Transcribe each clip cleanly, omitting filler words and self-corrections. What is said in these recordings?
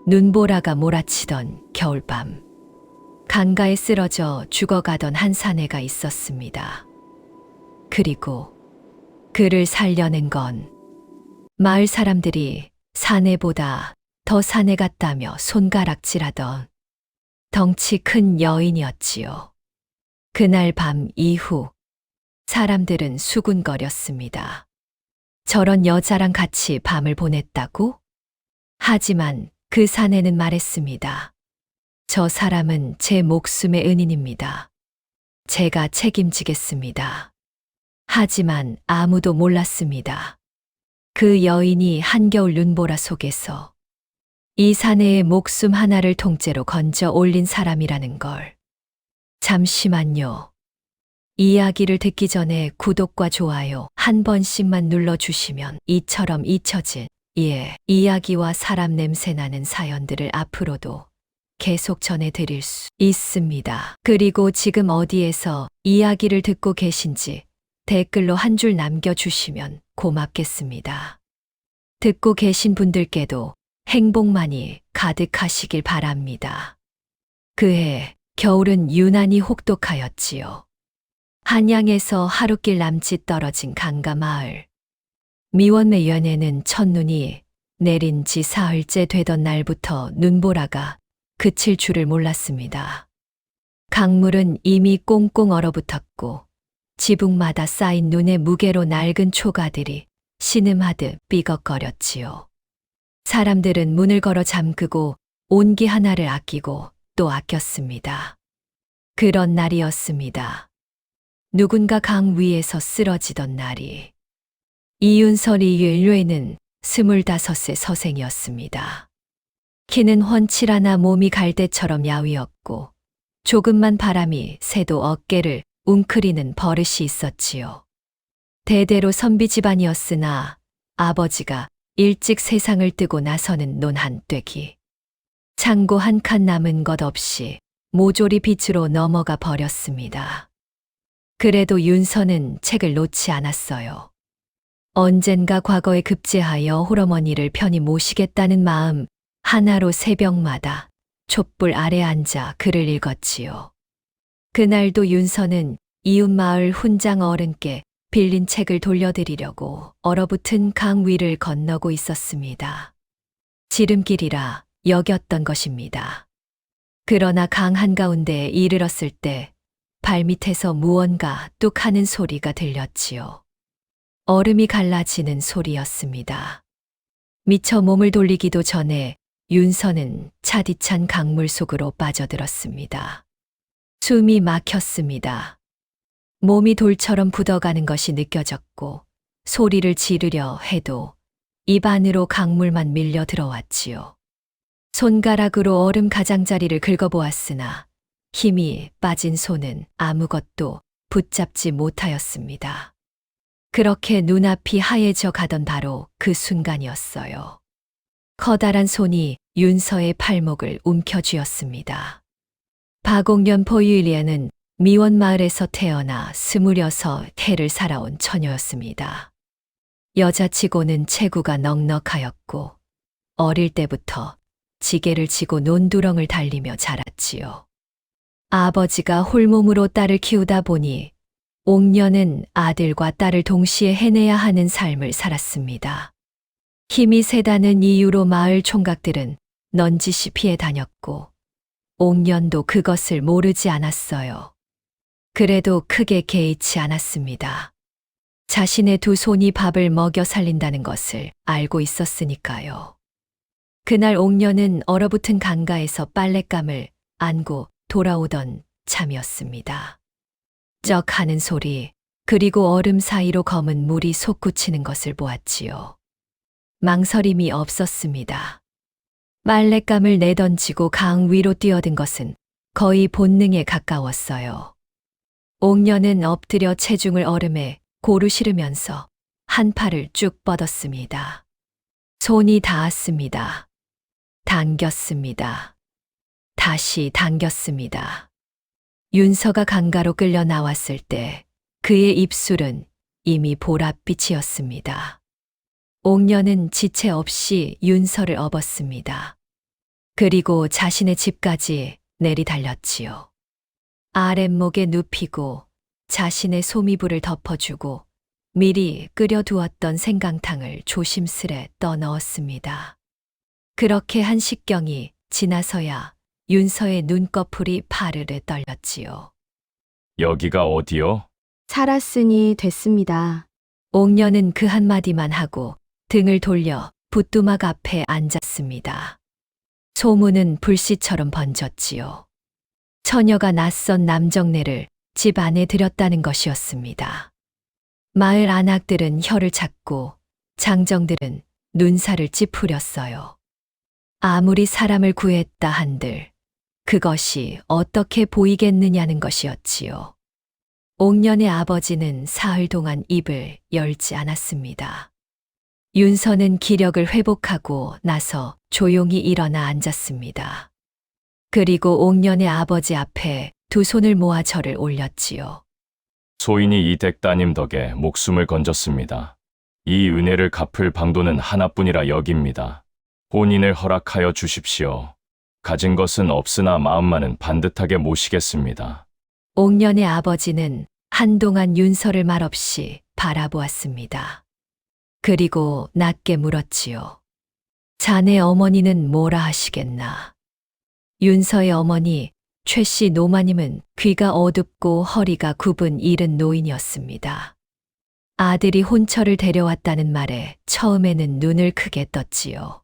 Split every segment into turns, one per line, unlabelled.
눈보라가 몰아치던 겨울밤. 강가에 쓰러져 죽어가던 한 사내가 있었습니다. 그리고 그를 살려낸 건 마을 사람들이 사내보다 더 사내 같다며 손가락질하던 덩치 큰 여인이었지요. 그날 밤 이후 사람들은 수군거렸습니다. 저런 여자랑 같이 밤을 보냈다고? 하지만 그 사내는 말했습니다. 저 사람은 제 목숨의 은인입니다. 제가 책임지겠습니다. 하지만 아무도 몰랐습니다. 그 여인이 한겨울 눈보라 속에서 이 사내의 목숨 하나를 통째로 건져 올린 사람이라는 걸. 잠시만요. 이야기를 듣기 전에 구독과 좋아요 한 번씩만 눌러주시면 이처럼 잊혀진 이야기와 사람 냄새 나는 사연들을 앞으로도 계속 전해드릴 수 있습니다. 그리고 지금 어디에서 이야기를 듣고 계신지 댓글로 한 줄 남겨주시면 고맙겠습니다. 듣고 계신 분들께도 행복만이 가득하시길 바랍니다. 그해 겨울은 유난히 혹독하였지요. 한양에서 하루길 남짓 떨어진 강가 마을. 미원매연에는 첫눈이 내린 지 사흘째 되던 날부터 눈보라가 그칠 줄을 몰랐습니다. 강물은 이미 꽁꽁 얼어붙었고 지붕마다 쌓인 눈의 무게로 낡은 초가들이 신음하듯 삐걱거렸지요. 사람들은 문을 걸어 잠그고 온기 하나를 아끼고 또 아꼈습니다. 그런 날이었습니다. 누군가 강 위에서 쓰러지던 날이. 이윤설이 윤뢰는 25세 서생이었습니다. 키는 훤칠하나 몸이 갈대처럼 야위었고 조금만 바람이 새도 어깨를 웅크리는 버릇이 있었지요. 대대로 선비 집안이었으나 아버지가 일찍 세상을 뜨고 나서는 논 한 떼기. 창고 한 칸 남은 것 없이 모조리 빚으로 넘어가 버렸습니다. 그래도 윤서는 책을 놓지 않았어요. 언젠가 과거에 급제하여 홀어머니를 편히 모시겠다는 마음 하나로 새벽마다 촛불 아래 앉아 글을 읽었지요. 그날도 윤서는 이웃마을 훈장 어른께 빌린 책을 돌려드리려고 얼어붙은 강 위를 건너고 있었습니다. 지름길이라 여겼던 것입니다. 그러나 강 한가운데에 이르렀을 때 발밑에서 무언가 뚝 하는 소리가 들렸지요. 얼음이 갈라지는 소리였습니다. 미처 몸을 돌리기도 전에 윤서는 차디찬 강물 속으로 빠져들었습니다. 숨이 막혔습니다. 몸이 돌처럼 굳어가는 것이 느껴졌고 소리를 지르려 해도 입 안으로 강물만 밀려 들어왔지요. 손가락으로 얼음 가장자리를 긁어보았으나 힘이 빠진 손은 아무것도 붙잡지 못하였습니다. 그렇게 눈앞이 하얘져 가던 바로 그 순간이었어요. 커다란 손이 윤서의 팔목을 움켜쥐었습니다. 박옥년 포유일리아는 미원마을에서 태어나 26해를 살아온 처녀였습니다. 여자치고는 체구가 넉넉하였고 어릴 때부터 지게를 지고 논두렁을 달리며 자랐지요. 아버지가 홀몸으로 딸을 키우다 보니 옥년은 아들과 딸을 동시에 해내야 하는 삶을 살았습니다. 힘이 세다는 이유로 마을 총각들은 넌지시 피해 다녔고 옥년도 그것을 모르지 않았어요. 그래도 크게 개의치 않았습니다. 자신의 두 손이 밥을 먹여 살린다는 것을 알고 있었으니까요. 그날 옥년은 얼어붙은 강가에서 빨랫감을 안고 돌아오던 참이었습니다. 쩍 하는 소리, 그리고 얼음 사이로 검은 물이 솟구치는 것을 보았지요. 망설임이 없었습니다. 빨랫감을 내던지고 강 위로 뛰어든 것은 거의 본능에 가까웠어요. 옥년은 엎드려 체중을 얼음에 고루 실으면서 한 팔을 쭉 뻗었습니다. 손이 닿았습니다. 당겼습니다. 다시 당겼습니다. 윤서가 강가로 끌려 나왔을 때 그의 입술은 이미 보랏빛이었습니다. 옥년은 지체 없이 윤서를 업었습니다. 그리고 자신의 집까지 내리달렸지요. 아랫목에 눕히고 자신의 소미불을 덮어주고 미리 끓여두었던 생강탕을 조심스레 떠넣었습니다. 그렇게 한 식경이 지나서야 윤서의 눈꺼풀이 파르르 떨렸지요.
여기가 어디요?
살았으니 됐습니다.
옥녀는 그 한마디만 하고 등을 돌려 붓두막 앞에 앉았습니다. 소문은 불씨처럼 번졌지요. 처녀가 낯선 남정네를 집 안에 들였다는 것이었습니다. 마을 안악들은 혀를 찾고 장정들은 눈살을 찌푸렸어요. 아무리 사람을 구했다 한들 그것이 어떻게 보이겠느냐는 것이었지요. 옥년의 아버지는 사흘 동안 입을 열지 않았습니다. 윤서는 기력을 회복하고 나서 조용히 일어나 앉았습니다. 그리고 옥년의 아버지 앞에 두 손을 모아 절을 올렸지요.
소인이 이댁 따님 덕에 목숨을 건졌습니다. 이 은혜를 갚을 방도는 하나뿐이라 여깁니다. 혼인을 허락하여 주십시오. 가진 것은 없으나 마음만은 반듯하게 모시겠습니다.
옥년의 아버지는 한동안 윤서를 말없이 바라보았습니다. 그리고 낮게 물었지요. 자네 어머니는 뭐라 하시겠나? 윤서의 어머니 최씨 노마님은 귀가 어둡고 허리가 굽은 이른 노인이었습니다. 아들이 혼처를 데려왔다는 말에 처음에는 눈을 크게 떴지요.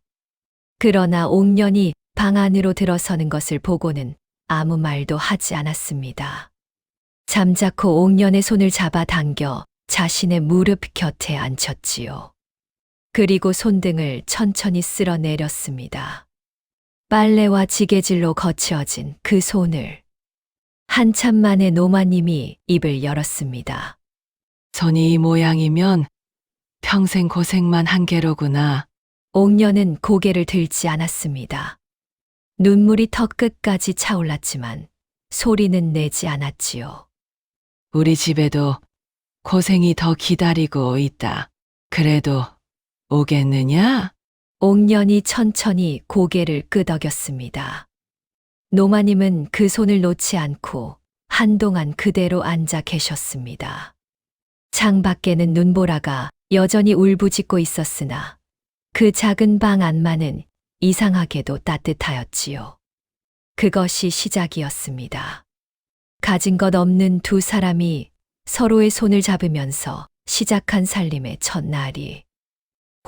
그러나 옥년이 방 안으로 들어서는 것을 보고는 아무 말도 하지 않았습니다. 잠자코 옥년의 손을 잡아 당겨 자신의 무릎 곁에 앉혔지요. 그리고 손등을 천천히 쓸어 내렸습니다. 빨래와 지게질로 거치어진 그 손을. 한참 만에 노마님이 입을 열었습니다.
손이 이 모양이면 평생 고생만 한 게로구나.
옥년은 고개를 들지 않았습니다. 눈물이 턱 끝까지 차올랐지만 소리는 내지 않았지요.
우리 집에도 고생이 더 기다리고 있다. 그래도 오겠느냐?
옥년이 천천히 고개를 끄덕였습니다. 노마님은 그 손을 놓지 않고 한동안 그대로 앉아 계셨습니다. 창밖에는 눈보라가 여전히 울부짖고 있었으나 그 작은 방 안만은 이상하게도 따뜻하였지요. 그것이 시작이었습니다. 가진 것 없는 두 사람이 서로의 손을 잡으면서 시작한 살림의 첫날이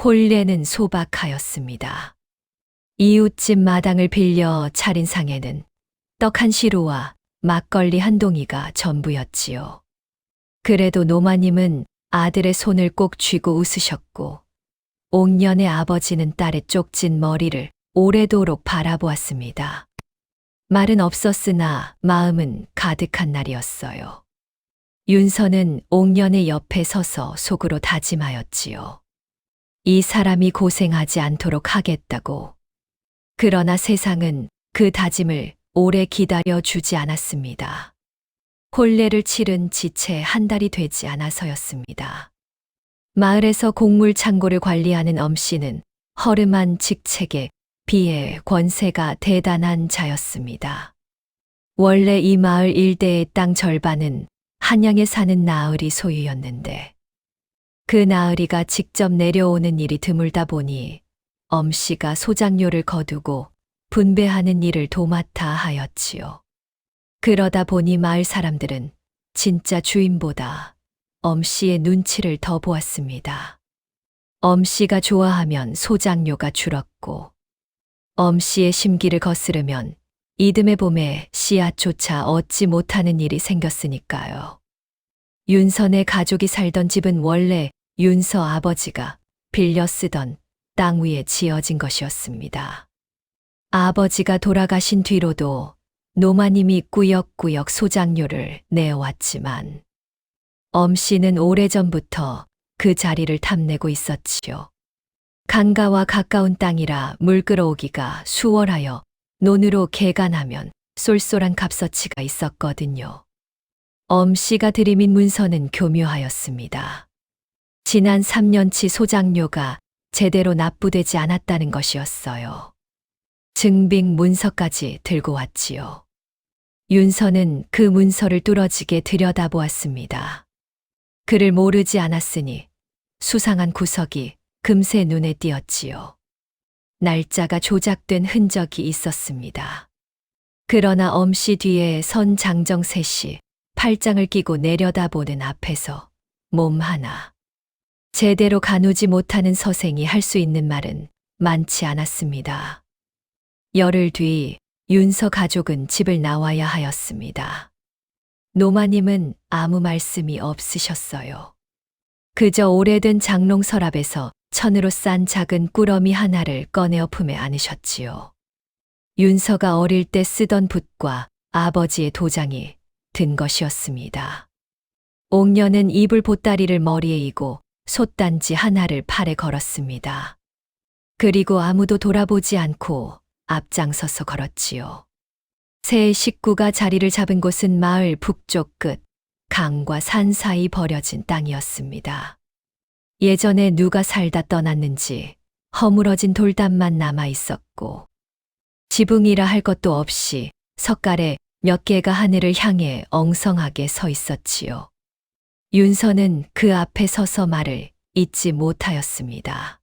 혼례는 소박하였습니다. 이웃집 마당을 빌려 차린 상에는 떡 한 시루와 막걸리 한 동이가 전부였지요. 그래도 노마님은 아들의 손을 꼭 쥐고 웃으셨고 옥년의 아버지는 딸의 쪽진 머리를 오래도록 바라보았습니다. 말은 없었으나 마음은 가득한 날이었어요. 윤서는 옥년의 옆에 서서 속으로 다짐하였지요. 이 사람이 고생하지 않도록 하겠다고. 그러나 세상은 그 다짐을 오래 기다려 주지 않았습니다. 혼례를 치른 지 채 한 달이 되지 않아서였습니다. 마을에서 곡물 창고를 관리하는 엄씨는 허름한 직책에 비해 권세가 대단한 자였습니다. 원래 이 마을 일대의 땅 절반은 한양에 사는 나으리 소유였는데 그 나으리가 직접 내려오는 일이 드물다 보니 엄씨가 소장료를 거두고 분배하는 일을 도맡아 하였지요. 그러다 보니 마을 사람들은 진짜 주인보다 엄씨의 눈치를 더 보았습니다. 엄씨가 좋아하면 소장료가 줄었고 엄씨의 심기를 거스르면 이듬해 봄에 씨앗조차 얻지 못하는 일이 생겼으니까요. 윤선의 가족이 살던 집은 원래 윤서 아버지가 빌려 쓰던 땅 위에 지어진 것이었습니다. 아버지가 돌아가신 뒤로도 노마님이 꾸역꾸역 소장료를 내어왔지만 엄씨는 오래전부터 그 자리를 탐내고 있었지요. 강가와 가까운 땅이라 물 끌어오기가 수월하여 논으로 개간하면 쏠쏠한 값어치가 있었거든요. 엄씨가 들이민 문서는 교묘하였습니다. 지난 3년치 소장료가 제대로 납부되지 않았다는 것이었어요. 증빙 문서까지 들고 왔지요. 윤서는 그 문서를 뚫어지게 들여다보았습니다. 그를 모르지 않았으니 수상한 구석이 금세 눈에 띄었지요. 날짜가 조작된 흔적이 있었습니다. 그러나 엄씨 뒤에 선 장정세 씨, 팔짱을 끼고 내려다보는 앞에서 몸 하나. 제대로 가누지 못하는 서생이 할 수 있는 말은 많지 않았습니다. 열흘 뒤 윤서 가족은 집을 나와야 하였습니다. 노마님은 아무 말씀이 없으셨어요. 그저 오래된 장롱 서랍에서 천으로 싼 작은 꾸러미 하나를 꺼내어 품에 안으셨지요. 윤서가 어릴 때 쓰던 붓과 아버지의 도장이 든 것이었습니다. 옥녀는 이불 보따리를 머리에 이고 솥단지 하나를 팔에 걸었습니다. 그리고 아무도 돌아보지 않고 앞장서서 걸었지요. 새 식구가 자리를 잡은 곳은 마을 북쪽 끝, 강과 산 사이 버려진 땅이었습니다. 예전에 누가 살다 떠났는지 허물어진 돌담만 남아 있었고, 지붕이라 할 것도 없이 석가래 몇 개가 하늘을 향해 엉성하게 서 있었지요. 윤서는 그 앞에 서서 말을 잇지 못하였습니다.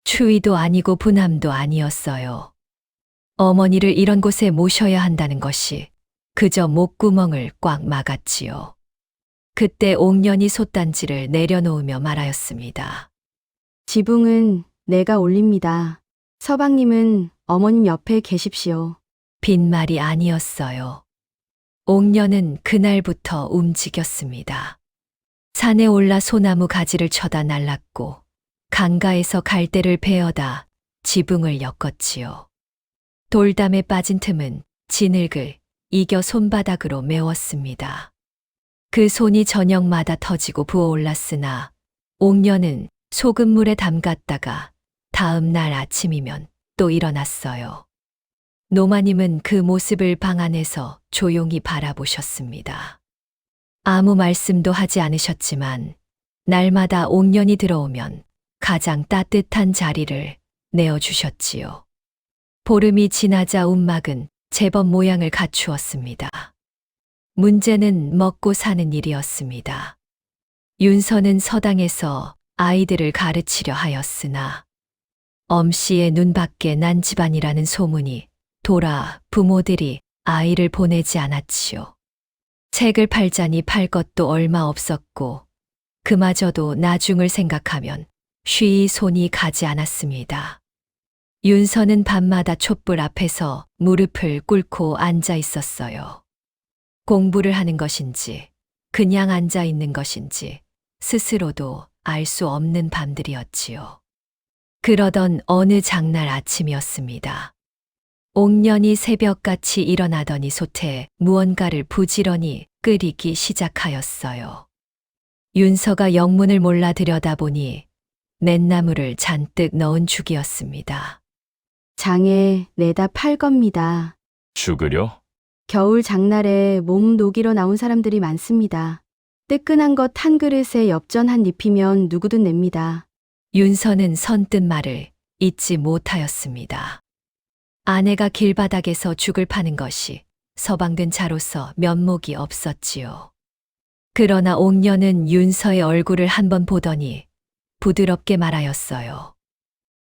추위도 아니고 분함도 아니었어요. 어머니를 이런 곳에 모셔야 한다는 것이 그저 목구멍을 꽉 막았지요. 그때 옥년이 솥단지를 내려놓으며 말하였습니다.
지붕은 내가 올립니다. 서방님은 어머님 옆에 계십시오.
빈말이 아니었어요. 옥년은 그날부터 움직였습니다. 산에 올라 소나무 가지를 쳐다 날랐고 강가에서 갈대를 베어다 지붕을 엮었지요. 돌담에 빠진 틈은 진흙을 이겨 손바닥으로 메웠습니다. 그 손이 저녁마다 터지고 부어올랐으나 옥년은 소금물에 담갔다가 다음 날 아침이면 또 일어났어요. 노마님은 그 모습을 방 안에서 조용히 바라보셨습니다. 아무 말씀도 하지 않으셨지만 날마다 옥년이 들어오면 가장 따뜻한 자리를 내어주셨지요. 보름이 지나자 움막은 제법 모양을 갖추었습니다. 문제는 먹고 사는 일이었습니다. 윤서는 서당에서 아이들을 가르치려 하였으나 엄씨의 눈밖에 난 집안이라는 소문이 돌아 부모들이 아이를 보내지 않았지요. 책을 팔자니 팔 것도 얼마 없었고 그마저도 나중을 생각하면 쉬이 손이 가지 않았습니다. 윤서는 밤마다 촛불 앞에서 무릎을 꿇고 앉아 있었어요. 공부를 하는 것인지 그냥 앉아 있는 것인지 스스로도 알 수 없는 밤들이었지요. 그러던 어느 장날 아침이었습니다. 옥년이 새벽같이 일어나더니 솥에 무언가를 부지런히 끓이기 시작하였어요. 윤서가 영문을 몰라 들여다보니 냇나무를 잔뜩 넣은 죽이었습니다.
장에 내다 팔 겁니다.
죽으려?
겨울 장날에 몸 녹이러 나온 사람들이 많습니다. 뜨끈한 것 한 그릇에 엽전 한 입이면 누구든 냅니다.
윤서는 선뜻 말을 잇지 못하였습니다. 아내가 길바닥에서 죽을 파는 것이 서방된 자로서 면목이 없었지요. 그러나 옥년은 윤서의 얼굴을 한번 보더니 부드럽게 말하였어요.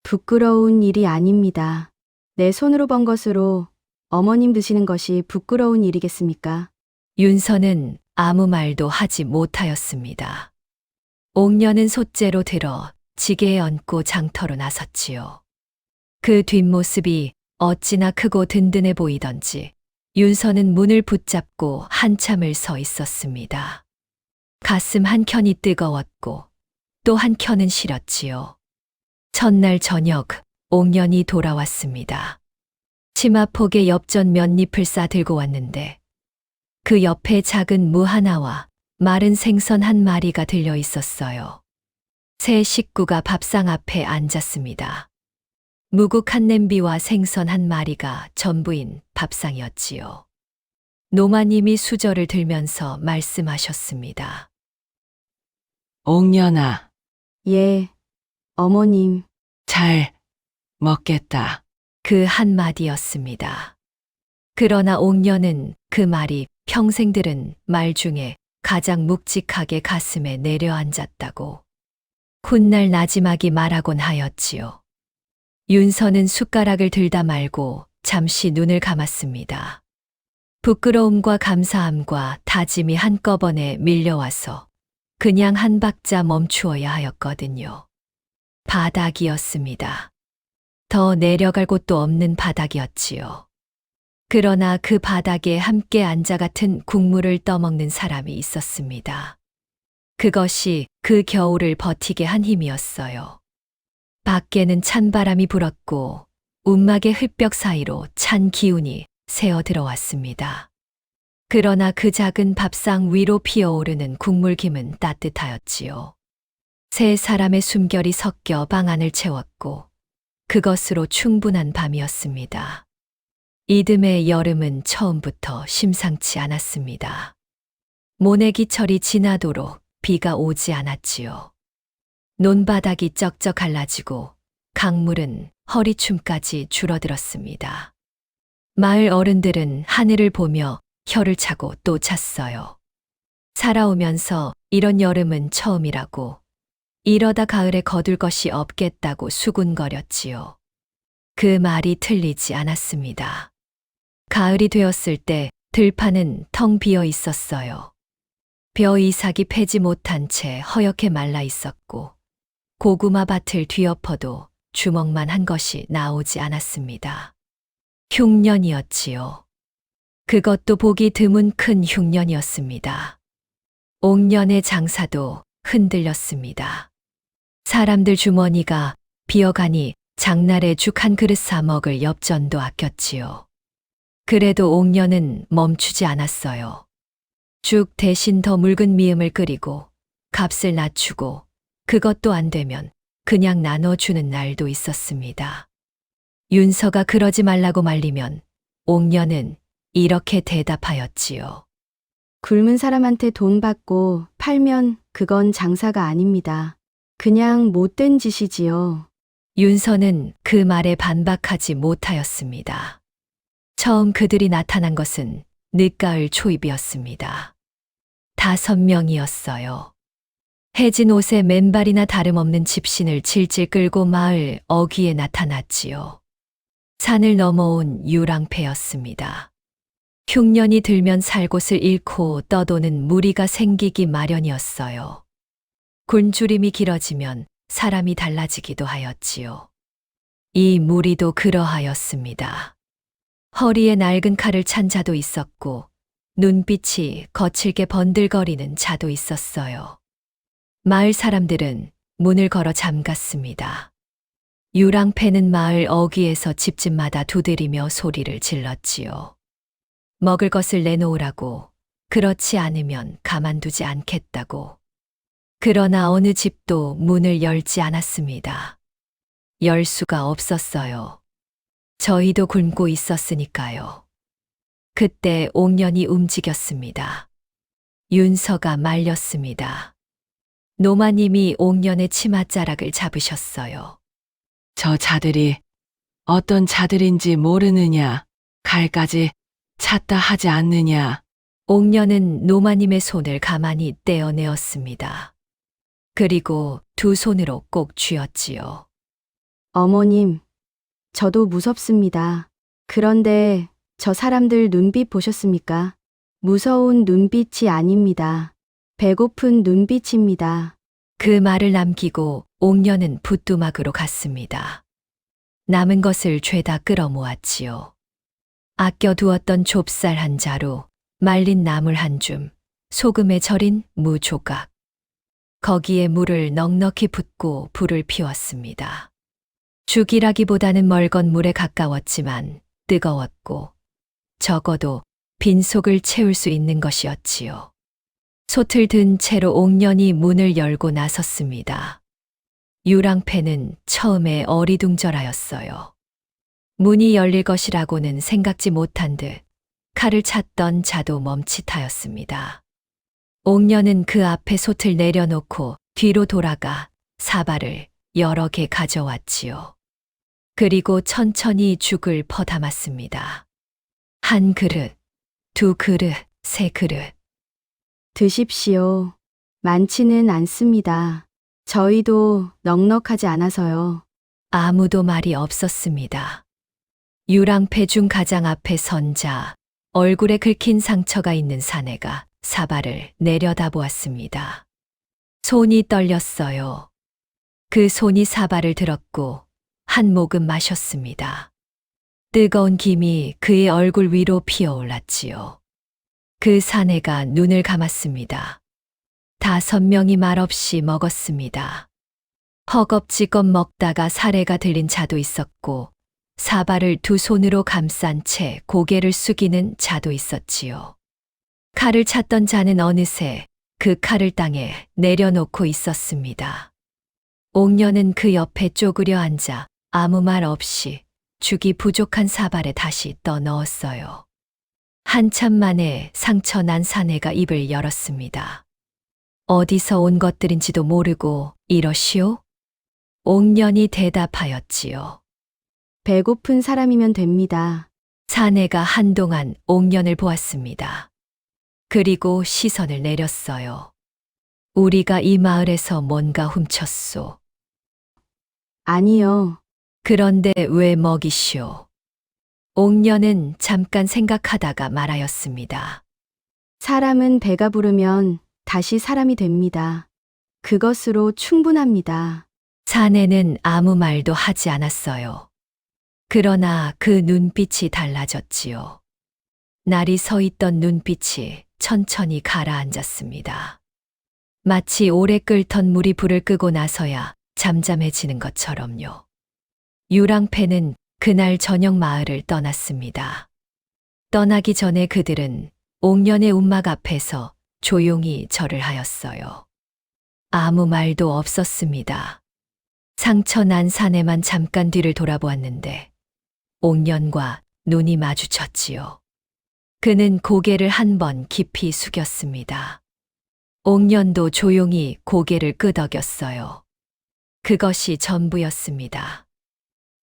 부끄러운 일이 아닙니다. 내 손으로 번 것으로 어머님 드시는 것이 부끄러운 일이겠습니까?
윤서는 아무 말도 하지 못하였습니다. 옥년은 솥재로 들어 지게에 얹고 장터로 나섰지요. 그 뒷모습이 어찌나 크고 든든해 보이던지 윤서는 문을 붙잡고 한참을 서 있었습니다. 가슴 한켠이 뜨거웠고 또 한켠은 시렸지요. 첫날 저녁 옥년이 돌아왔습니다. 치마폭에 엽전 몇 잎을 싸 들고 왔는데 그 옆에 작은 무 하나와 마른 생선 한 마리가 들려 있었어요. 세 식구가 밥상 앞에 앉았습니다. 무국한 냄비와 생선 한 마리가 전부인 밥상이었지요. 노마님이 수저를 들면서 말씀하셨습니다.
옥년아,
예, 어머님.
잘 먹겠다.
그 한마디였습니다. 그러나 옥녀는 그 말이 평생 들은 말 중에 가장 묵직하게 가슴에 내려앉았다고 훗날 나지막이 말하곤 하였지요. 윤서는 숟가락을 들다 말고 잠시 눈을 감았습니다. 부끄러움과 감사함과 다짐이 한꺼번에 밀려와서 그냥 한 박자 멈추어야 하였거든요. 바닥이었습니다. 더 내려갈 곳도 없는 바닥이었지요. 그러나 그 바닥에 함께 앉아 같은 국물을 떠먹는 사람이 있었습니다. 그것이 그 겨울을 버티게 한 힘이었어요. 밖에는 찬바람이 불었고 움막의 흙벽 사이로 찬 기운이 새어 들어왔습니다. 그러나 그 작은 밥상 위로 피어오르는 국물김은 따뜻하였지요. 세 사람의 숨결이 섞여 방 안을 채웠고 그것으로 충분한 밤이었습니다. 이듬해 여름은 처음부터 심상치 않았습니다. 모내기철이 지나도록 비가 오지 않았지요. 논바닥이 쩍쩍 갈라지고 강물은 허리춤까지 줄어들었습니다. 마을 어른들은 하늘을 보며 혀를 차고 또 찼어요. 살아오면서 이런 여름은 처음이라고, 이러다 가을에 거둘 것이 없겠다고 수군거렸지요. 그 말이 틀리지 않았습니다. 가을이 되었을 때 들판은 텅 비어 있었어요. 벼 이삭이 패지 못한 채 허옇게 말라 있었고 고구마 밭을 뒤엎어도 주먹만 한 것이 나오지 않았습니다. 흉년이었지요. 그것도 보기 드문 큰 흉년이었습니다. 옥년의 장사도 흔들렸습니다. 사람들 주머니가 비어가니 장날에 죽 한 그릇 사 먹을 엽전도 아꼈지요. 그래도 옥년은 멈추지 않았어요. 죽 대신 더 묽은 미음을 끓이고 값을 낮추고 그것도 안 되면 그냥 나눠주는 날도 있었습니다. 윤서가 그러지 말라고 말리면 옥년은 이렇게 대답하였지요.
굶은 사람한테 돈 받고 팔면 그건 장사가 아닙니다. 그냥 못된 짓이지요.
윤서는 그 말에 반박하지 못하였습니다. 처음 그들이 나타난 것은 늦가을 초입이었습니다. 5명이었어요. 해진 옷에 맨발이나 다름없는 집신을 질질 끌고 마을 어귀에 나타났지요. 산을 넘어온 유랑패였습니다. 흉년이 들면 살 곳을 잃고 떠도는 무리가 생기기 마련이었어요. 굶주림이 길어지면 사람이 달라지기도 하였지요. 이 무리도 그러하였습니다. 허리에 낡은 칼을 찬 자도 있었고 눈빛이 거칠게 번들거리는 자도 있었어요. 마을 사람들은 문을 걸어 잠갔습니다. 유랑패는 마을 어귀에서 집집마다 두드리며 소리를 질렀지요. 먹을 것을 내놓으라고, 그렇지 않으면 가만두지 않겠다고. 그러나 어느 집도 문을 열지 않았습니다. 열 수가 없었어요. 저희도 굶고 있었으니까요. 그때 옥년이 움직였습니다. 윤서가 말렸습니다. 노마님이 옥년의 치맛자락을 잡으셨어요.
저 자들이 어떤 자들인지 모르느냐? 칼까지 찼다 하지 않느냐?
옥년은 노마님의 손을 가만히 떼어내었습니다. 그리고 두 손으로 꼭 쥐었지요.
어머님, 저도 무섭습니다. 그런데 저 사람들 눈빛 보셨습니까? 무서운 눈빛이 아닙니다. 배고픈 눈빛입니다.
그 말을 남기고 옥년은 붓두막으로 갔습니다. 남은 것을 죄다 끌어모았지요. 아껴두었던 좁쌀 한 자루, 말린 나물 한 줌, 소금에 절인 무 조각. 거기에 물을 넉넉히 붓고 불을 피웠습니다. 죽이라기보다는 멀건 물에 가까웠지만 뜨거웠고 적어도 빈속을 채울 수 있는 것이었지요. 솥을 든 채로 옥년이 문을 열고 나섰습니다. 유랑패는 처음에 어리둥절하였어요. 문이 열릴 것이라고는 생각지 못한 듯 칼을 찼던 자도 멈칫하였습니다. 옥년은 그 앞에 솥을 내려놓고 뒤로 돌아가 사발을 여러 개 가져왔지요. 그리고 천천히 죽을 퍼담았습니다. 한 그릇, 두 그릇, 세 그릇.
드십시오. 많지는 않습니다. 저희도 넉넉하지 않아서요.
아무도 말이 없었습니다. 유랑패 중 가장 앞에 선 자, 얼굴에 긁힌 상처가 있는 사내가 사발을 내려다보았습니다. 손이 떨렸어요. 그 손이 사발을 들었고 한 모금 마셨습니다. 뜨거운 김이 그의 얼굴 위로 피어올랐지요. 그 사내가 눈을 감았습니다. 5명이 말없이 먹었습니다. 허겁지겁 먹다가 사례가 들린 자도 있었고 사발을 두 손으로 감싼 채 고개를 숙이는 자도 있었지요. 칼을 찾던 자는 어느새 그 칼을 땅에 내려놓고 있었습니다. 옥녀는 그 옆에 쪼그려 앉아 아무 말 없이 죽이 부족한 사발에 다시 떠넣었어요. 한참 만에 상처 난 사내가 입을 열었습니다. 어디서 온 것들인지도 모르고 이러시오? 옥년이 대답하였지요.
배고픈 사람이면 됩니다.
사내가 한동안 옥년을 보았습니다. 그리고 시선을 내렸어요. 우리가 이 마을에서 뭔가 훔쳤소.
아니요.
그런데 왜 먹이시오? 옥년은 잠깐 생각하다가 말하였습니다.
사람은 배가 부르면 다시 사람이 됩니다. 그것으로 충분합니다.
사내는 아무 말도 하지 않았어요. 그러나 그 눈빛이 달라졌지요. 날이 서 있던 눈빛이 천천히 가라앉았습니다. 마치 오래 끓던 물이 불을 끄고 나서야 잠잠해지는 것처럼요. 유랑패는 그날 저녁 마을을 떠났습니다. 떠나기 전에 그들은 옥년의 움막 앞에서 조용히 절을 하였어요. 아무 말도 없었습니다. 상처 난 사내만 잠깐 뒤를 돌아보았는데 옥년과 눈이 마주쳤지요. 그는 고개를 한 번 깊이 숙였습니다. 옥년도 조용히 고개를 끄덕였어요. 그것이 전부였습니다.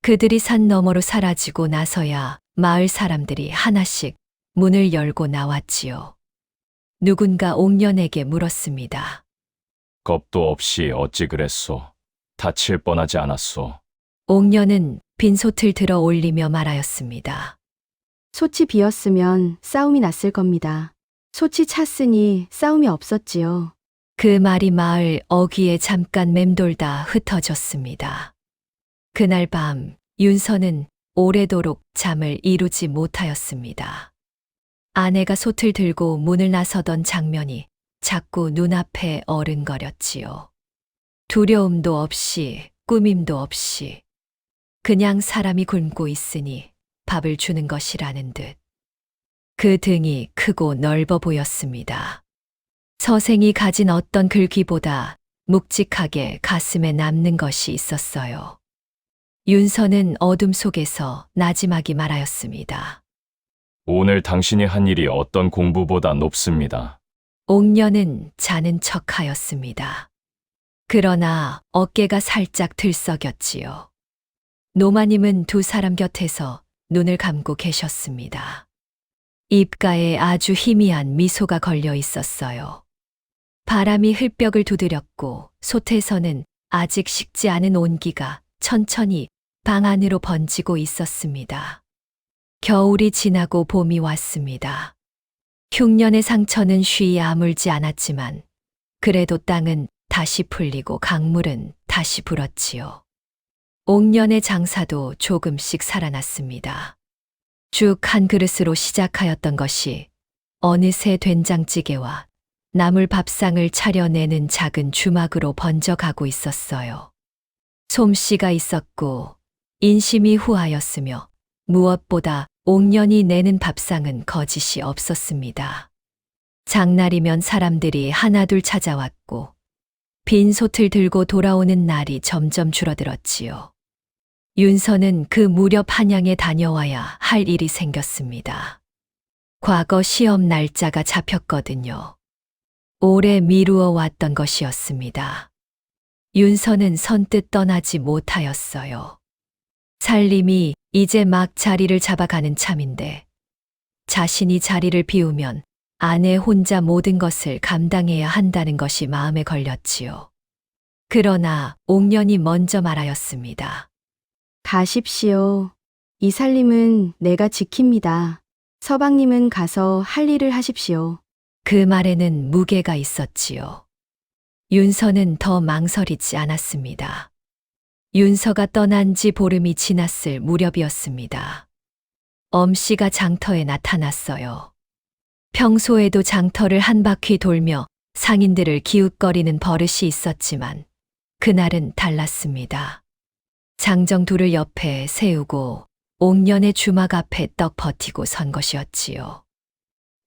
그들이 산 너머로 사라지고 나서야 마을 사람들이 하나씩 문을 열고 나왔지요. 누군가 옥년에게 물었습니다.
겁도 없이 어찌 그랬소? 다칠 뻔하지 않았소?
옥년은 빈솥을 들어 올리며 말하였습니다.
솥이 비었으면 싸움이 났을 겁니다. 솥이 찼으니 싸움이 없었지요.
그 말이 마을 어귀에 잠깐 맴돌다 흩어졌습니다. 그날 밤 윤서는 오래도록 잠을 이루지 못하였습니다. 아내가 솥을 들고 문을 나서던 장면이 자꾸 눈앞에 어른거렸지요. 두려움도 없이 꾸밈도 없이 그냥 사람이 굶고 있으니 밥을 주는 것이라는 듯. 그 등이 크고 넓어 보였습니다. 서생이 가진 어떤 글귀보다 묵직하게 가슴에 남는 것이 있었어요. 윤서는 어둠 속에서 나지막이 말하였습니다.
오늘 당신이 한 일이 어떤 공부보다 높습니다.
옥년은 자는 척하였습니다. 그러나 어깨가 살짝 들썩였지요. 노마님은 두 사람 곁에서 눈을 감고 계셨습니다. 입가에 아주 희미한 미소가 걸려 있었어요. 바람이 흙벽을 두드렸고 솥에서는 아직 식지 않은 온기가 천천히 방 안으로 번지고 있었습니다. 겨울이 지나고 봄이 왔습니다. 흉년의 상처는 쉬이 아물지 않았지만 그래도 땅은 다시 풀리고 강물은 다시 불었지요. 옥년의 장사도 조금씩 살아났습니다. 죽 한 그릇으로 시작하였던 것이 어느새 된장찌개와 나물 밥상을 차려내는 작은 주막으로 번져가고 있었어요. 솜씨가 있었고 인심이 후하였으며 무엇보다 옥년이 내는 밥상은 거짓이 없었습니다. 장날이면 사람들이 하나둘 찾아왔고 빈솥을 들고 돌아오는 날이 점점 줄어들었지요. 윤서는 그 무렵 한양에 다녀와야 할 일이 생겼습니다. 과거 시험 날짜가 잡혔거든요. 오래 미루어 왔던 것이었습니다. 윤서는 선뜻 떠나지 못하였어요. 살림이 이제 막 자리를 잡아가는 참인데 자신이 자리를 비우면 아내 혼자 모든 것을 감당해야 한다는 것이 마음에 걸렸지요. 그러나 옥년이 먼저 말하였습니다.
가십시오. 이 살림은 내가 지킵니다. 서방님은 가서 할 일을 하십시오.
그 말에는 무게가 있었지요. 윤서는 더 망설이지 않았습니다. 윤서가 떠난 지 보름이 지났을 무렵이었습니다. 엄씨가 장터에 나타났어요. 평소에도 장터를 한 바퀴 돌며 상인들을 기웃거리는 버릇이 있었지만 그날은 달랐습니다. 장정 둘을 옆에 세우고 옥년의 주막 앞에 떡 버티고 선 것이었지요.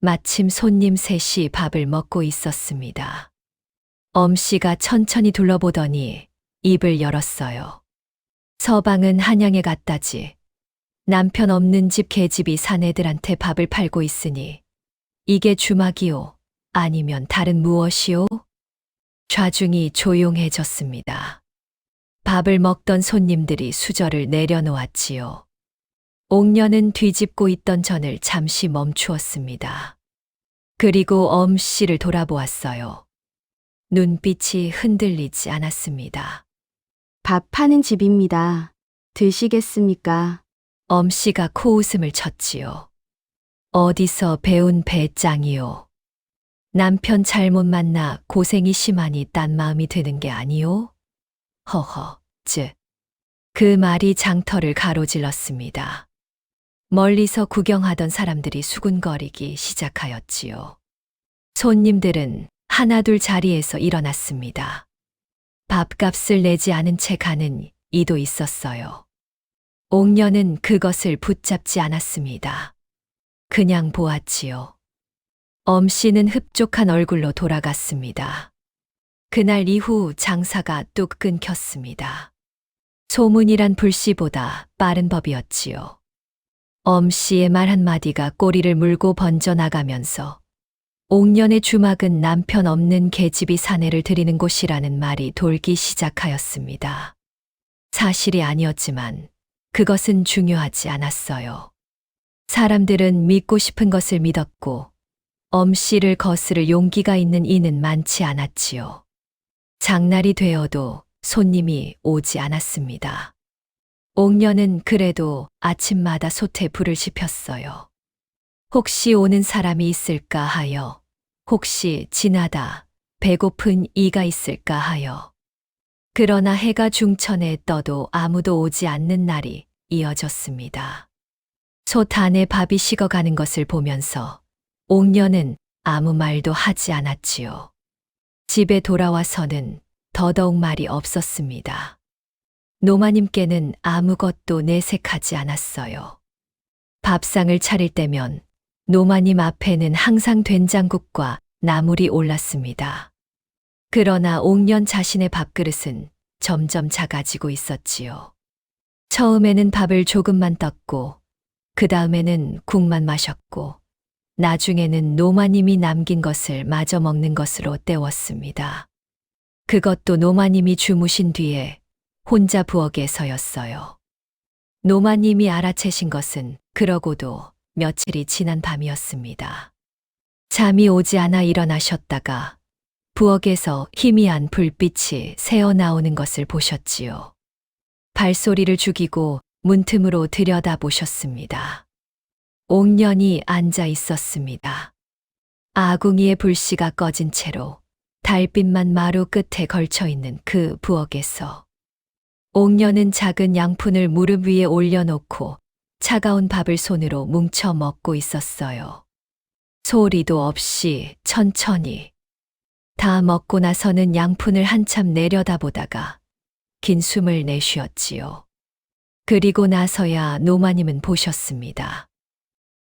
마침 손님 셋이 밥을 먹고 있었습니다. 엄씨가 천천히 둘러보더니 입을 열었어요. 서방은 한양에 갔다지. 남편 없는 집 계집이 사내들한테 밥을 팔고 있으니 이게 주막이요? 아니면 다른 무엇이요? 좌중이 조용해졌습니다. 밥을 먹던 손님들이 수저를 내려놓았지요. 옥년은 뒤집고 있던 전을 잠시 멈추었습니다. 그리고 엄씨를 돌아보았어요. 눈빛이 흔들리지 않았습니다.
밥 파는 집입니다. 드시겠습니까?
엄씨가 코웃음을 쳤지요. 어디서 배운 배짱이요. 남편 잘못 만나 고생이 심하니 딴 마음이 드는 게 아니요? 허허, 그 말이 장터를 가로질렀습니다. 멀리서 구경하던 사람들이 수군거리기 시작하였지요. 손님들은 하나둘 자리에서 일어났습니다. 밥값을 내지 않은 채 가는 이도 있었어요. 옥년은 그것을 붙잡지 않았습니다. 그냥 보았지요. 엄씨는 흡족한 얼굴로 돌아갔습니다. 그날 이후 장사가 뚝 끊겼습니다. 소문이란 불씨보다 빠른 법이었지요. 엄씨의 말 한마디가 꼬리를 물고 번져나가면서 옥년의 주막은 남편 없는 계집이 사내를 들이는 곳이라는 말이 돌기 시작하였습니다. 사실이 아니었지만 그것은 중요하지 않았어요. 사람들은 믿고 싶은 것을 믿었고 엄씨를 거스를 용기가 있는 이는 많지 않았지요. 장날이 되어도 손님이 오지 않았습니다. 옥년은 그래도 아침마다 솥에 불을 지폈어요. 혹시 오는 사람이 있을까 하여, 혹시 지나다 배고픈 이가 있을까 하여. 그러나 해가 중천에 떠도 아무도 오지 않는 날이 이어졌습니다. 솥 안에 밥이 식어가는 것을 보면서 옥년은 아무 말도 하지 않았지요. 집에 돌아와서는 더더욱 말이 없었습니다. 노마님께는 아무것도 내색하지 않았어요. 밥상을 차릴 때면 노마님 앞에는 항상 된장국과 나물이 올랐습니다. 그러나 옥년 자신의 밥그릇은 점점 작아지고 있었지요. 처음에는 밥을 조금만 떴고, 그 다음에는 국만 마셨고, 나중에는 노마님이 남긴 것을 마저 먹는 것으로 때웠습니다. 그것도 노마님이 주무신 뒤에 혼자 부엌에서였어요. 노마님이 알아채신 것은 그러고도 며칠이 지난 밤이었습니다. 잠이 오지 않아 일어나셨다가 부엌에서 희미한 불빛이 새어 나오는 것을 보셨지요. 발소리를 죽이고 문틈으로 들여다보셨습니다. 옥년이 앉아 있었습니다. 아궁이의 불씨가 꺼진 채로 달빛만 마루 끝에 걸쳐 있는 그 부엌에서 옥년은 작은 양푼을 무릎 위에 올려놓고 차가운 밥을 손으로 뭉쳐 먹고 있었어요. 소리도 없이 천천히. 다 먹고 나서는 양푼을 한참 내려다보다가 긴 숨을 내쉬었지요. 그리고 나서야 노마님은 보셨습니다.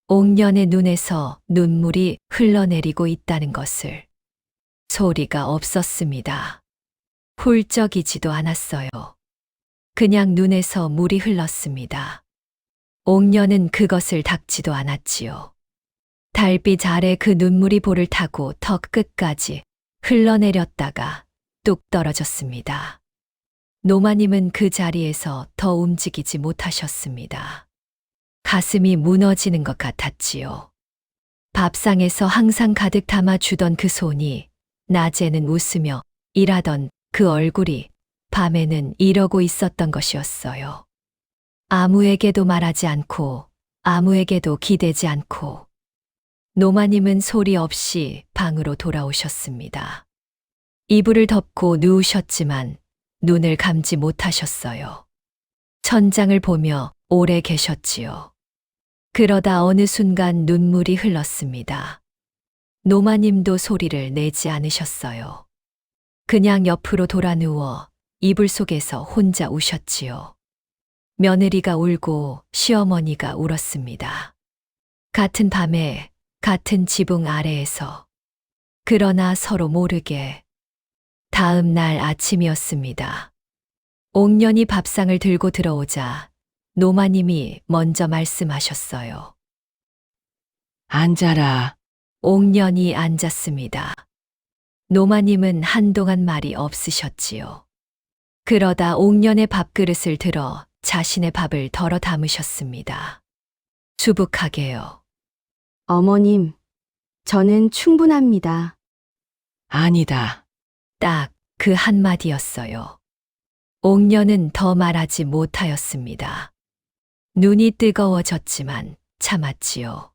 옥년의 눈에서 눈물이 흘러내리고 있다는 것을. 소리가 없었습니다. 훌쩍이지도 않았어요. 그냥 눈에서 물이 흘렀습니다. 옥년은 그것을 닦지도 않았지요. 달빛 아래 그 눈물이 볼을 타고 턱 끝까지 흘러내렸다가 뚝 떨어졌습니다. 노마님은 그 자리에서 더 움직이지 못하셨습니다. 가슴이 무너지는 것 같았지요. 밥상에서 항상 가득 담아주던 그 손이 낮에는 웃으며 일하던 그 얼굴이 밤에는 이러고 있었던 것이었어요. 아무에게도 말하지 않고 아무에게도 기대지 않고 노마님은 소리 없이 방으로 돌아오셨습니다. 이불을 덮고 누우셨지만 눈을 감지 못하셨어요. 천장을 보며 오래 계셨지요. 그러다 어느 순간 눈물이 흘렀습니다. 노마님도 소리를 내지 않으셨어요. 그냥 옆으로 돌아 누워 이불 속에서 혼자 우셨지요. 며느리가 울고 시어머니가 울었습니다. 같은 밤에 같은 지붕 아래에서. 그러나 서로 모르게. 다음 날 아침이었습니다. 옥년이 밥상을 들고 들어오자 노마님이 먼저 말씀하셨어요.
앉아라.
옥년이 앉았습니다. 노마님은 한동안 말이 없으셨지요. 그러다 옥년의 밥그릇을 들어 자신의 밥을 덜어 담으셨습니다. 수북하게요.
어머님, 저는 충분합니다.
아니다.
딱 그 한마디였어요. 옥년은 더 말하지 못하였습니다. 눈이 뜨거워졌지만 참았지요.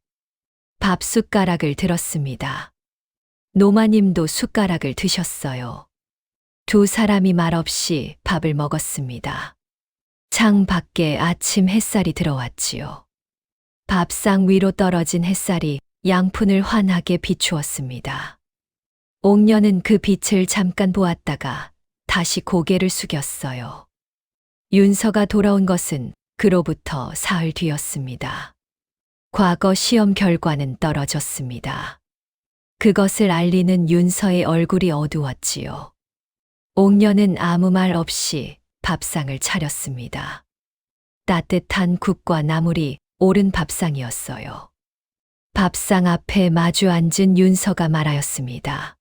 밥 숟가락을 들었습니다. 노마님도 숟가락을 드셨어요. 두 사람이 말없이 밥을 먹었습니다. 창 밖에 아침 햇살이 들어왔지요. 밥상 위로 떨어진 햇살이 양푼을 환하게 비추었습니다. 옥년은 그 빛을 잠깐 보았다가 다시 고개를 숙였어요. 윤서가 돌아온 것은 그로부터 사흘 뒤였습니다. 과거 시험 결과는 떨어졌습니다. 그것을 알리는 윤서의 얼굴이 어두웠지요. 옥년은 아무 말 없이 밥상을 차렸습니다. 따뜻한 국과 나물이 오른 밥상이었어요. 밥상 앞에 마주 앉은 윤서가 말하였습니다.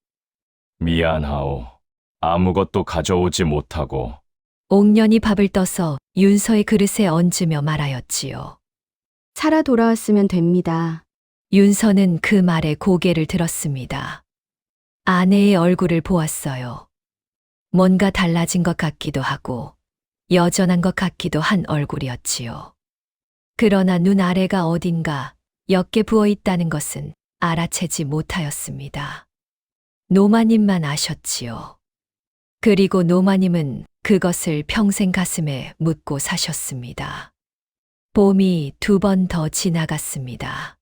미안하오. 아무것도 가져오지 못하고.
옥년이 밥을 떠서 윤서의 그릇에 얹으며 말하였지요.
살아 돌아왔으면 됩니다.
윤서는 그 말에 고개를 들었습니다. 아내의 얼굴을 보았어요. 뭔가 달라진 것 같기도 하고 여전한 것 같기도 한 얼굴이었지요. 그러나 눈 아래가 어딘가 옅게 부어 있다는 것은 알아채지 못하였습니다. 노마님만 아셨지요. 그리고 노마님은 그것을 평생 가슴에 묻고 사셨습니다. 봄이 2번 더 지나갔습니다.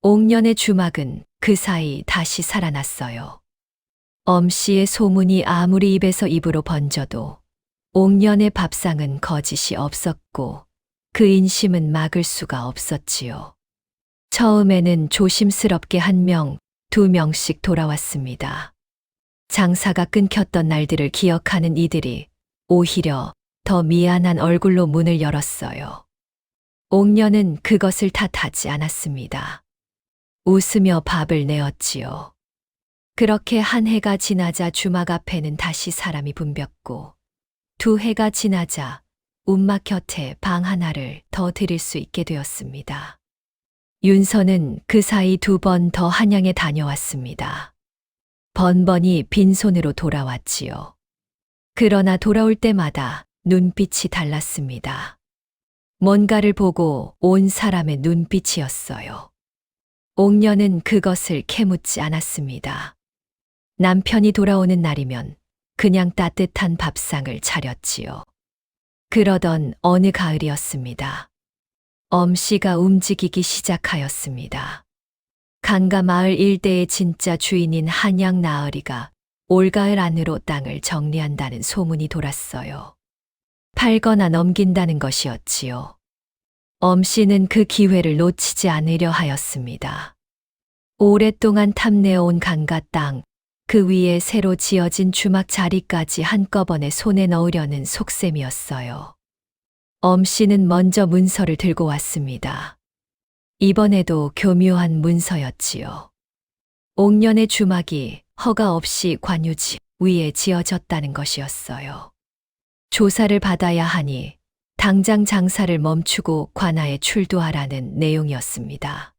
옥년의 주막은 그 사이 다시 살아났어요. 엄씨의 소문이 아무리 입에서 입으로 번져도 옥년의 밥상은 거짓이 없었고 그 인심은 막을 수가 없었지요. 처음에는 조심스럽게 1명, 2명씩 돌아왔습니다. 장사가 끊겼던 날들을 기억하는 이들이 오히려 더 미안한 얼굴로 문을 열었어요. 옥년은 그것을 탓하지 않았습니다. 웃으며 밥을 내었지요. 그렇게 한 해가 지나자 주막 앞에는 다시 사람이 붐볐고 2해가 지나자 움막 곁에 방 하나를 더 들일 수 있게 되었습니다. 윤서는 그 사이 2번 더 한양에 다녀왔습니다. 번번이 빈손으로 돌아왔지요. 그러나 돌아올 때마다 눈빛이 달랐습니다. 뭔가를 보고 온 사람의 눈빛이었어요. 옥년은 그것을 캐묻지 않았습니다. 남편이 돌아오는 날이면 그냥 따뜻한 밥상을 차렸지요. 그러던 어느 가을이었습니다. 엄씨가 움직이기 시작하였습니다. 강가 마을 일대의 진짜 주인인 한양 나으리가 올가을 안으로 땅을 정리한다는 소문이 돌았어요. 팔거나 넘긴다는 것이었지요. 엄씨는 그 기회를 놓치지 않으려 하였습니다. 오랫동안 탐내어온 강가 땅, 그 위에 새로 지어진 주막 자리까지 한꺼번에 손에 넣으려는 속셈이었어요. 엄씨는 먼저 문서를 들고 왔습니다. 이번에도 교묘한 문서였지요. 옥년의 주막이 허가 없이 관유지 위에 지어졌다는 것이었어요. 조사를 받아야 하니 당장 장사를 멈추고 관아에 출두하라는 내용이었습니다.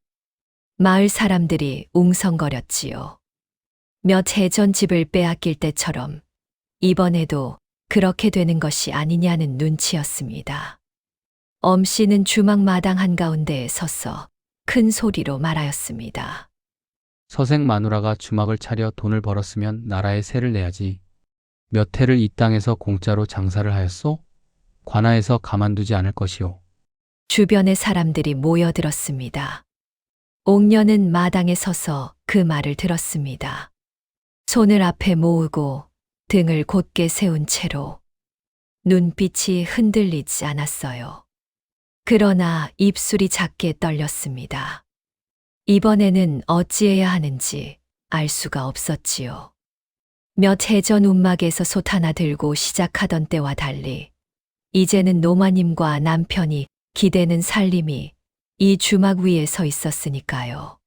마을 사람들이 웅성거렸지요. 몇 해 전 집을 빼앗길 때처럼 이번에도 그렇게 되는 것이 아니냐는 눈치였습니다. 엄씨는 주막 마당 한가운데에 서서 큰 소리로 말하였습니다.
서생 마누라가 주막을 차려 돈을 벌었으면 나라에 세를 내야지. 몇 해를 이 땅에서 공짜로 장사를 하였소? 관아에서 가만두지 않을 것이오.
주변의 사람들이 모여들었습니다. 옥녀는 마당에 서서 그 말을 들었습니다. 손을 앞에 모으고 등을 곧게 세운 채로 눈빛이 흔들리지 않았어요. 그러나 입술이 작게 떨렸습니다. 이번에는 어찌해야 하는지 알 수가 없었지요. 몇 해 전 움막에서 솥 하나 들고 시작하던 때와 달리 이제는 노마님과 남편이 기대는 살림이 이 주막 위에 서 있었으니까요.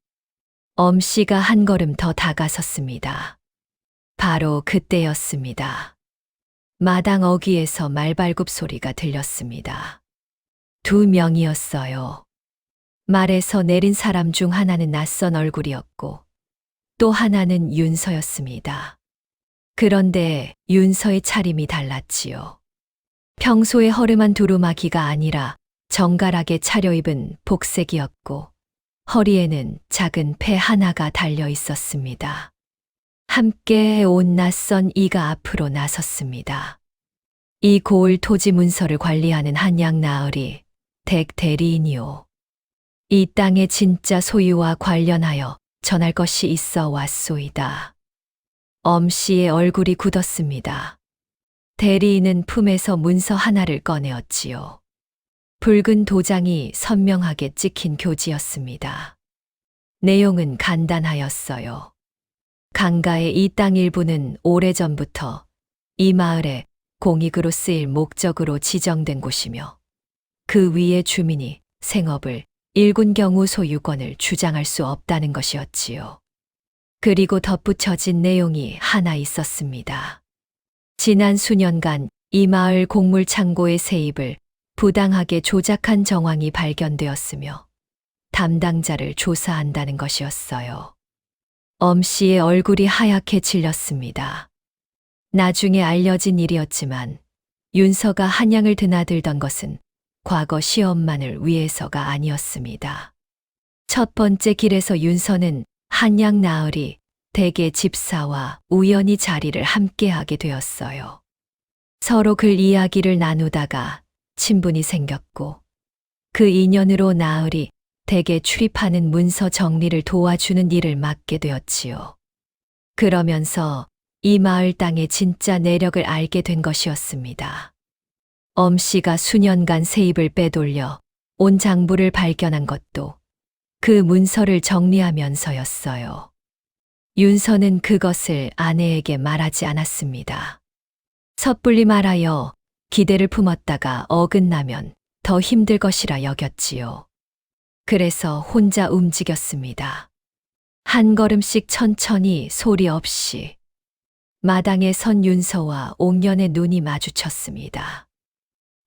엄씨가 한 걸음 더 다가섰습니다. 바로 그때였습니다. 마당 어귀에서 말발굽 소리가 들렸습니다. 2명이었어요. 말에서 내린 사람 중 하나는 낯선 얼굴이었고 또 하나는 윤서였습니다. 그런데 윤서의 차림이 달랐지요. 평소에 허름한 두루마기가 아니라 정갈하게 차려입은 복색이었고 허리에는 작은 패 하나가 달려 있었습니다. 함께 온 낯선 이가 앞으로 나섰습니다. 이 고을 토지 문서를 관리하는 한양 나으리 댁 대리인이오. 이 땅의 진짜 소유와 관련하여 전할 것이 있어 왔소이다. 엄씨의 얼굴이 굳었습니다. 대리인은 품에서 문서 하나를 꺼내었지요. 붉은 도장이 선명하게 찍힌 교지였습니다. 내용은 간단하였어요. 강가의 이 땅 일부는 오래전부터 이 마을에 공익으로 쓰일 목적으로 지정된 곳이며 그 위의 주민이 생업을 일군 경우 소유권을 주장할 수 없다는 것이었지요. 그리고 덧붙여진 내용이 하나 있었습니다. 지난 수년간 이 마을 곡물 창고의 세입을 부당하게 조작한 정황이 발견되었으며 담당자를 조사한다는 것이었어요. 엄씨의 얼굴이 하얗게 질렸습니다. 나중에 알려진 일이었지만 윤서가 한양을 드나들던 것은 과거 시엄만을 위해서가 아니었습니다. 첫 번째 길에서 윤서는 한양 나으리 댁의 집사와 우연히 자리를 함께하게 되었어요. 서로 글 이야기를 나누다가 친분이 생겼고 그 인연으로 나으리 댁에 출입하는 문서 정리를 도와주는 일을 맡게 되었지요. 그러면서 이 마을 땅의 진짜 내력을 알게 된 것이었습니다. 엄씨가 수년간 세입을 빼돌려 온 장부를 발견한 것도 그 문서를 정리하면서였어요. 윤서는 그것을 아내에게 말하지 않았습니다. 섣불리 말하여 기대를 품었다가 어긋나면 더 힘들 것이라 여겼지요. 그래서 혼자 움직였습니다. 한 걸음씩 천천히 소리 없이 마당에 선 윤서와 옥년의 눈이 마주쳤습니다.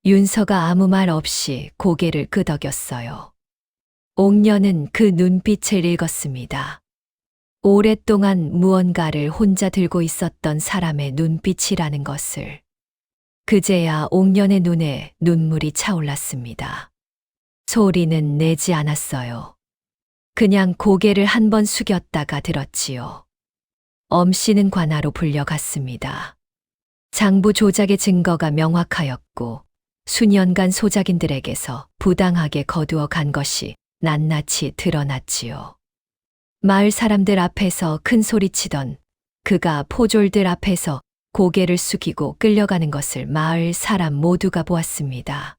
윤서가 아무 말 없이 고개를 끄덕였어요. 옥년은 그 눈빛을 읽었습니다. 오랫동안 무언가를 혼자 들고 있었던 사람의 눈빛이라는 것을. 그제야 옥년의 눈에 눈물이 차올랐습니다. 소리는 내지 않았어요. 그냥 고개를 한 번 숙였다가 들었지요. 엄씨는 관아로 불려갔습니다. 장부 조작의 증거가 명확하였고 수년간 소작인들에게서 부당하게 거두어 간 것이 낱낱이 드러났지요. 마을 사람들 앞에서 큰 소리치던 그가 포졸들 앞에서 고개를 숙이고 끌려가는 것을 마을 사람 모두가 보았습니다.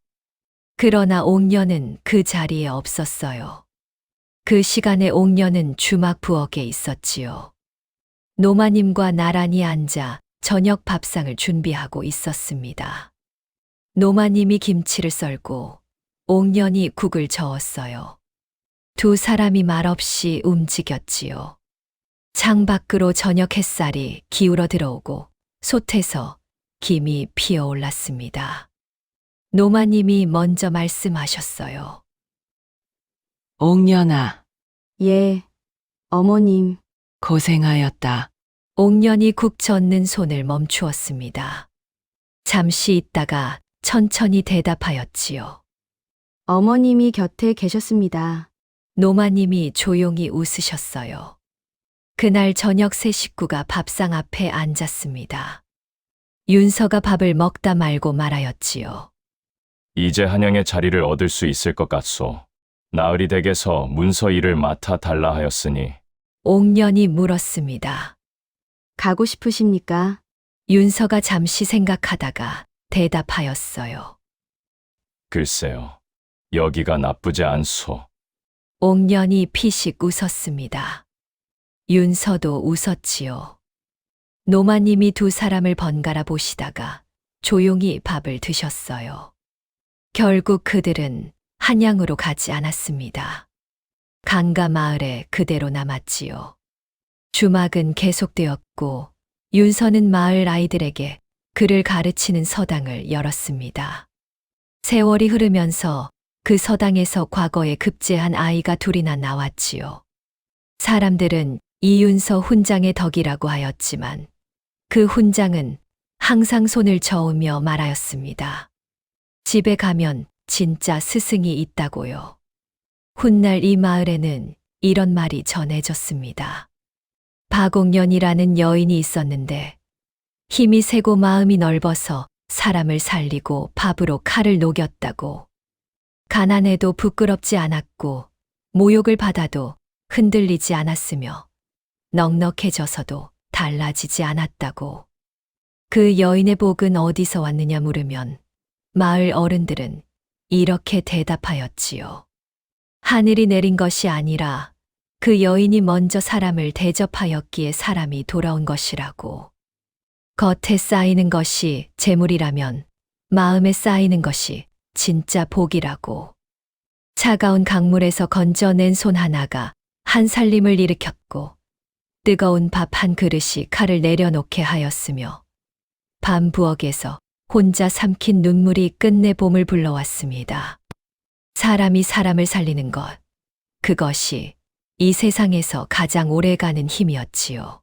그러나 옥녀는 그 자리에 없었어요. 그 시간에 옥녀는 주막 부엌에 있었지요. 노마님과 나란히 앉아 저녁 밥상을 준비하고 있었습니다. 노마님이 김치를 썰고 옥년이 국을 저었어요. 두 사람이 말없이 움직였지요. 창 밖으로 저녁 햇살이 기울어 들어오고 솥에서 김이 피어올랐습니다. 노마님이 먼저 말씀하셨어요.
옥년아,
예, 어머님.
고생하였다.
옥년이 국 젓는 손을 멈추었습니다. 잠시 있다가 천천히 대답하였지요.
어머님이 곁에 계셨습니다.
노마님이 조용히 웃으셨어요. 그날 저녁 세 식구가 밥상 앞에 앉았습니다. 윤서가 밥을 먹다 말고 말하였지요.
이제 한양의 자리를 얻을 수 있을 것 같소. 나으리 댁에서 문서 일을 맡아 달라 하였으니
옥년이 물었습니다.
가고 싶으십니까?
윤서가 잠시 생각하다가 대답하였어요.
글쎄요. 여기가 나쁘지 않소.
옥년이 피식 웃었습니다. 윤서도 웃었지요. 노마님이 두 사람을 번갈아 보시다가 조용히 밥을 드셨어요. 결국 그들은 한양으로 가지 않았습니다. 강가 마을에 그대로 남았지요. 주막은 계속되었고 윤서는 마을 아이들에게 글을 가르치는 서당을 열었습니다. 세월이 흐르면서 그 서당에서 과거에 급제한 아이가 둘이나 나왔지요. 사람들은 이윤서 훈장의 덕이라고 하였지만 그 훈장은 항상 손을 저으며 말하였습니다. 집에 가면 진짜 스승이 있다고요. 훗날 이 마을에는 이런 말이 전해졌습니다. 박옥년이라는 여인이 있었는데 힘이 세고 마음이 넓어서 사람을 살리고 밥으로 칼을 녹였다고. 가난해도 부끄럽지 않았고 모욕을 받아도 흔들리지 않았으며 넉넉해져서도 달라지지 않았다고. 그 여인의 복은 어디서 왔느냐 물으면 마을 어른들은 이렇게 대답하였지요. 하늘이 내린 것이 아니라 그 여인이 먼저 사람을 대접하였기에 사람이 돌아온 것이라고. 겉에 쌓이는 것이 재물이라면 마음에 쌓이는 것이 진짜 복이라고. 차가운 강물에서 건져낸 손 하나가 한 살림을 일으켰고 뜨거운 밥 한 그릇이 칼을 내려놓게 하였으며 밤 부엌에서 혼자 삼킨 눈물이 끝내 봄을 불러왔습니다. 사람이 사람을 살리는 것, 그것이 이 세상에서 가장 오래가는 힘이었지요.